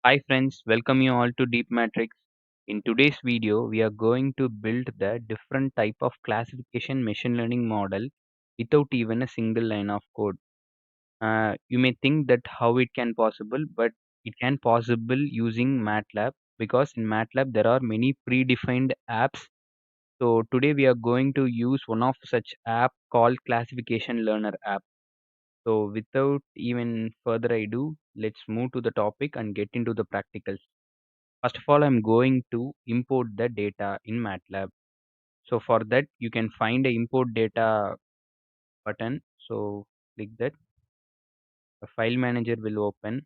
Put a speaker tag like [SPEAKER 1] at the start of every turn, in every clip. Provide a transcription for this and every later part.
[SPEAKER 1] Hi friends, welcome you all to Deep Matrix. In today's video, we are going to build the different type of classification machine learning model without even a single line of code. You may think that how it can possible, but it can possible using MATLAB because in MATLAB there are many predefined apps. So today we are going to use one of such app called Classification Learner app. So without even further ado, let's move to the topic and get into the practicals. First of all, I'm going to import the data in MATLAB. So for that, you can find a import data button. So click that. A file manager will open.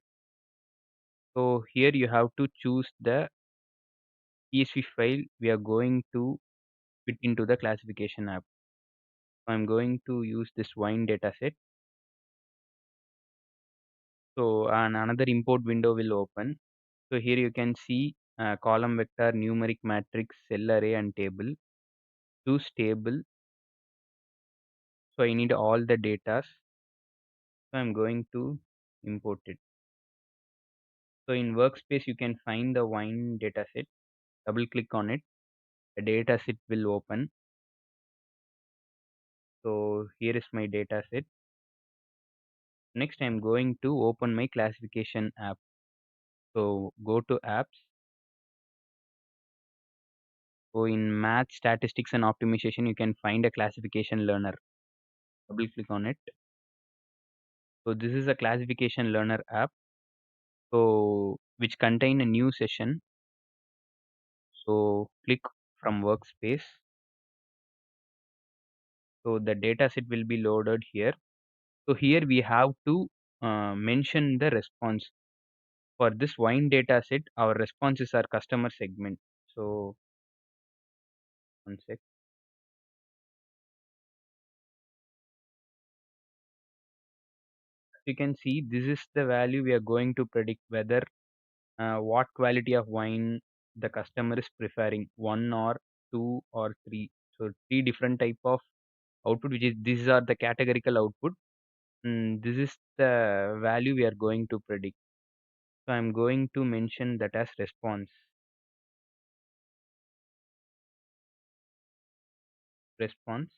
[SPEAKER 1] So here you have to choose the CSV file we are going to fit into the classification app. I'm going to use this wine dataset. So another import window will open. So here you can see column vector, numeric matrix, cell array and table. Choose table. So I need all the data. So I'm going to import it. So in workspace, you can find the wine dataset. Double click on it. The dataset will open. So here is my dataset. Next, I'm going to open my classification app. So go to apps. So in math, statistics and optimization, you can find a classification learner. Double click on it. So this is a classification learner app. So which contain a new session. So click from workspace. So the dataset will be loaded here. So here we have to mention the response. For this wine data set, our responses are customer segment. So one sec. You can see this is the value we are going to predict whether what quality of wine the customer is preferring, one or two or three. So three different type of output, which is these are the categorical output. This is the value we are going to predict. So I'm going to mention that as response. Response.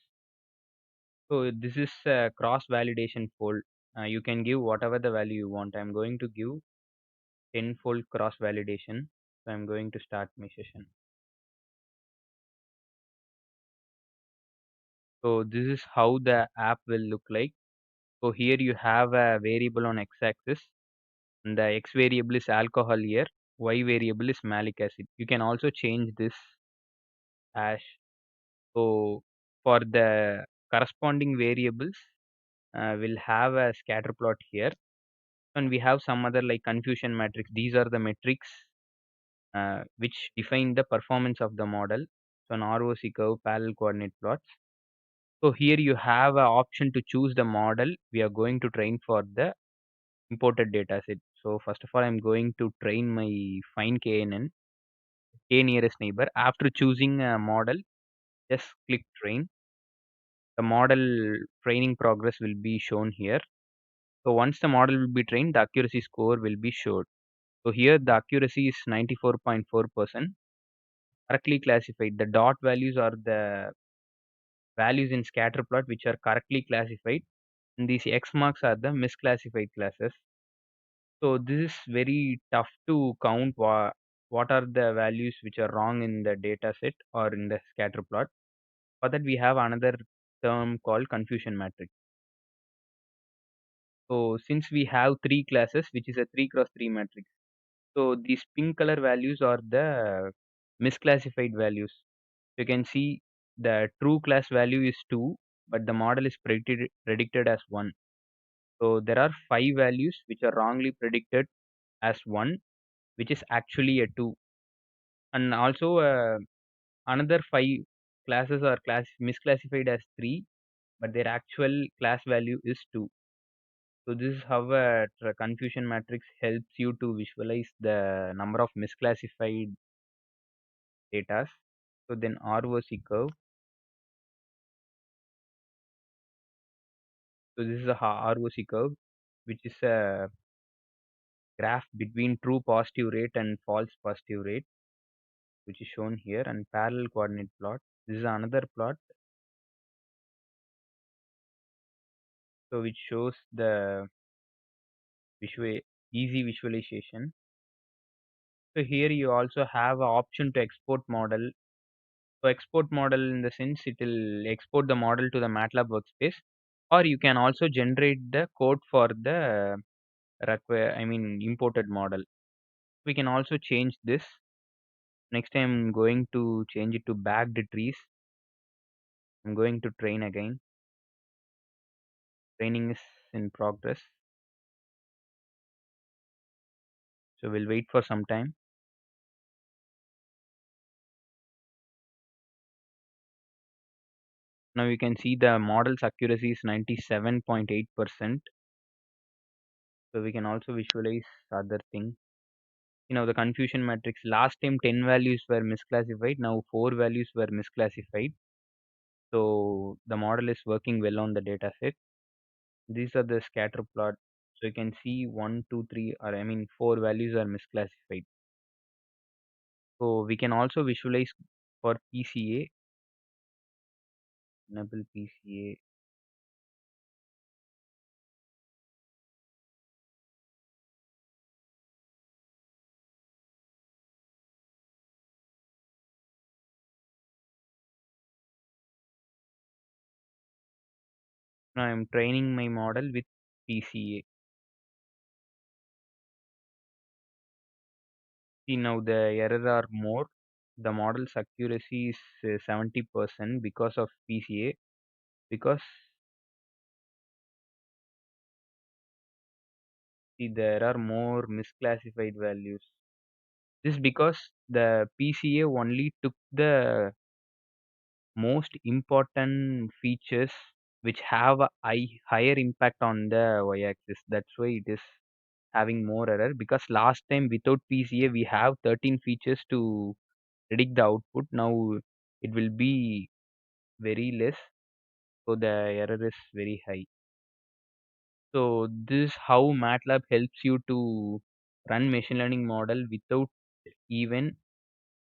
[SPEAKER 1] So this is a cross validation fold. You can give whatever the value you want. I'm going to give tenfold cross validation. So I'm going to start my session. So this is how the app will look like. So here you have a variable on x-axis, and the x variable is alcohol here. Y variable is malic acid. You can also change this hash. So for the corresponding variables, we'll have a scatter plot here, and we have some other like confusion matrix. These are the metrics which define the performance of the model. So an ROC curve, parallel coordinate plots. So here you have an option to choose the model we are going to train for the imported data set. So first of all, I'm going to train my find KNN, K nearest neighbor. After choosing a model, just click train. The model training progress will be shown here. So once the model will be trained, the accuracy score will be showed. So here the accuracy is 94.4%. Correctly classified. The dot values are the values in scatter plot which are correctly classified, and these X marks are the misclassified classes. So this is very tough to count what are the values which are wrong in the data set or in the scatter plot. For that we have another term called confusion matrix. So since we have three classes, which is a 3 cross 3 matrix. So these pink color values are the misclassified values. You can see the true class value is 2, but the model is predicted as 1. So there are 5 values which are wrongly predicted as 1, which is actually a 2. And also another 5 classes are misclassified as 3, but their actual class value is 2. So this is how a confusion matrix helps you to visualize the number of misclassified data. So then ROC curve. So this is a ROC curve, which is a graph between true positive rate and false positive rate, which is shown here, and parallel coordinate plot. This is another plot, so which shows the visual easy visualization. So here you also have an option to export model. So export model in the sense it will export the model to the MATLAB workspace, or you can also generate the code for the imported model. We can also change this. Next time I'm going to change it to backed trees. I'm going to train again. Training is in progress. So we'll wait for some time. Now you can see the model's accuracy is 97.8%. So we can also visualize other thing. The confusion matrix. Last time 10 values were misclassified. Now 4 values were misclassified. So the model is working well on the data set. These are the scatter plot. So you can see 1, 2, 3, or 4 values are misclassified. So we can also visualize for PCA. Enable PCA. Now I'm training my model with PCA. See, now the error are more. The model's accuracy is 70% because of PCA. Because see, there are more misclassified values. This because the PCA only took the most important features which have a higher impact on the y-axis. That's why it is having more error, because last time without PCA we have 13 features to predict the output. Now it will be very less, so the error is very high. So this is how MATLAB helps you to run machine learning model without even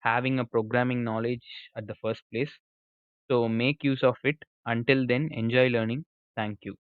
[SPEAKER 1] having a programming knowledge at the first place. So make use of it. Until then, enjoy learning. Thank you.